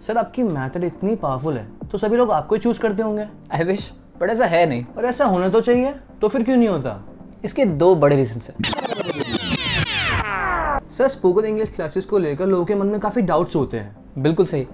Sir आपकी method इतनी powerful है तो सभी लोग आपको ही चूज करते होंगे। आई विश, बट ऐसा है नहीं। और ऐसा होना तो चाहिए, तो फिर क्यों नहीं होता? इसके दो बड़े रीजंस हैं। सर स्पोकन इंग्लिश क्लासेस को लेकर लोगों के मन में काफ़ी डाउट्स होते हैं। बिल्कुल सही।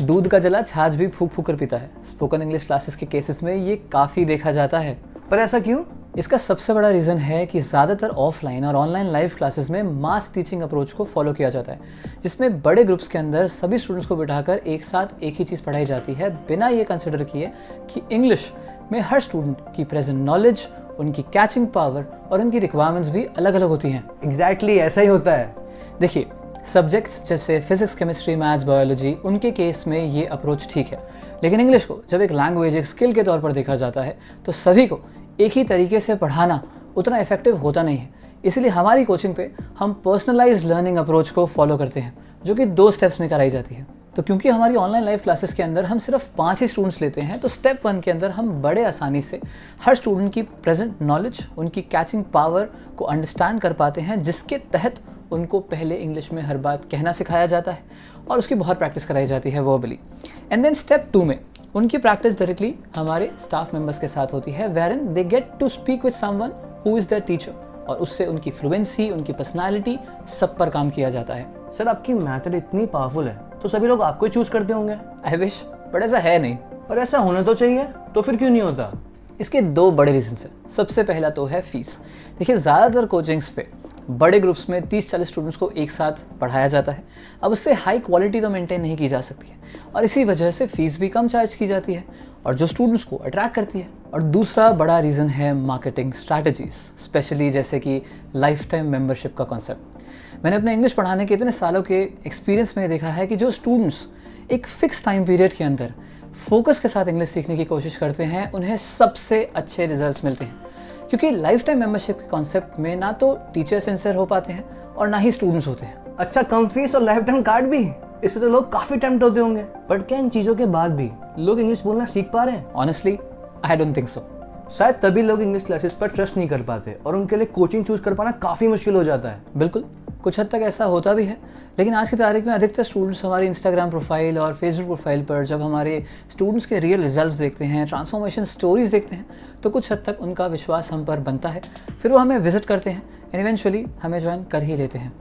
दूध का जला छाछ भी फूक फूक कर पीता है। स्पोकन इंग्लिश क्लासेस के केसेस में ये काफ़ी देखा जाता है। पर ऐसा क्यों? इसका सबसे बड़ा रीज़न है कि ज़्यादातर ऑफलाइन और ऑनलाइन लाइव क्लासेस में मास टीचिंग अप्रोच को फॉलो किया जाता है, जिसमें बड़े ग्रुप्स के अंदर सभी स्टूडेंट्स को बिठाकर एक साथ एक ही चीज़ पढ़ाई जाती है, बिना ये कंसिडर किए कि इंग्लिश में हर स्टूडेंट की प्रेजेंट नॉलेज, उनकी कैचिंग पावर और उनकी रिक्वायरमेंट्स भी अलग अलग होती हैं। एग्जैक्टली ऐसा ही होता है। देखिए, सब्जेक्ट्स जैसे फिजिक्स, केमिस्ट्री, मैथ्स, बायोलॉजी, उनके केस में ये अप्रोच ठीक है, लेकिन इंग्लिश को जब एक लैंग्वेज, एक स्किल के तौर पर देखा जाता है तो सभी को एक ही तरीके से पढ़ाना उतना इफेक्टिव होता नहीं है। इसलिए हमारी कोचिंग पे हम पर्सनलाइज्ड लर्निंग अप्रोच को फॉलो करते हैं, जो कि 2 स्टेप्स में कराई जाती है। तो क्योंकि हमारी ऑनलाइन लाइव क्लासेस के अंदर हम सिर्फ 5 ही स्टूडेंट्स लेते हैं, तो स्टेप 1 के अंदर हम बड़े आसानी से हर स्टूडेंट की प्रेजेंट नॉलेज, उनकी कैचिंग पावर को अंडरस्टैंड कर पाते हैं, जिसके तहत उनको पहले इंग्लिश में हर बात कहना सिखाया जाता है और उसकी बहुत प्रैक्टिस कराई जाती है वर्बली। एंड देन स्टेप 2 में उनकी प्रैक्टिस डायरेक्टली हमारे स्टाफ मेंबर्स के साथ होती है, wherein they get to speak with someone who is their teacher, और उससे उनकी फ्लुएंसी, उनकी पर्सनालिटी, सब पर काम किया जाता है। सर आपकी मेथड इतनी पावरफुल है तो सभी लोग आपको ही चूज करते होंगे। आई विश, बट ऐसा है नहीं। और ऐसा होना तो चाहिए, तो फिर क्यों नहीं होता? इसके 2 बड़े रीजंस हैं। सबसे पहला तो है फीस। देखिए, ज़्यादातर कोचिंग्स पे बड़े ग्रुप्स में 30-40 स्टूडेंट्स को एक साथ पढ़ाया जाता है। अब उससे हाई क्वालिटी तो मेंटेन नहीं की जा सकती है और इसी वजह से फ़ीस भी कम चार्ज की जाती है और जो स्टूडेंट्स को अट्रैक्ट करती है। और दूसरा बड़ा रीज़न है मार्केटिंग स्ट्रैटेजीज, स्पेशली जैसे कि लाइफ टाइम मेंबरशिप का कॉन्सेप्ट। मैंने अपने इंग्लिश पढ़ाने के इतने सालों के एक्सपीरियंस में देखा है कि जो स्टूडेंट्स एक फ़िक्स टाइम पीरियड के अंदर फोकस के साथ इंग्लिश सीखने की कोशिश करते हैं, उन्हें सबसे अच्छे रिजल्ट्स मिलते हैं, क्योंकि लाइफ टाइम मेंबरशिप के कॉन्सेप्ट में ना तो टीचर सिंसियर हो पाते हैं और ना ही स्टूडेंट्स होते हैं। अच्छा, कम फीस और लाइफ टाइम कार्ड भी, इससे तो लोग काफी टेम्प्ट होते होंगे। बट क्या इन चीजों के बाद भी लोग इंग्लिश बोलना सीख पा रहे हैं? Honestly I don't think so. शायद तभी लोग इंग्लिश क्लासेस पर ट्रस्ट नहीं कर पाते और उनके लिए कोचिंग चूज कर पाना काफी मुश्किल हो जाता है। बिल्कुल, कुछ हद तक ऐसा होता भी है, लेकिन आज की तारीख में अधिकतर स्टूडेंट्स हमारी इंस्टाग्राम प्रोफाइल और फेसबुक प्रोफाइल पर जब हमारे स्टूडेंट्स के रियल रिजल्ट्स देखते हैं, ट्रांसफॉर्मेशन स्टोरीज देखते हैं, तो कुछ हद तक उनका विश्वास हम पर बनता है। फिर वो हमें विजिट करते हैं एंड इवेंचुअली हमें ज्वाइन कर ही लेते हैं।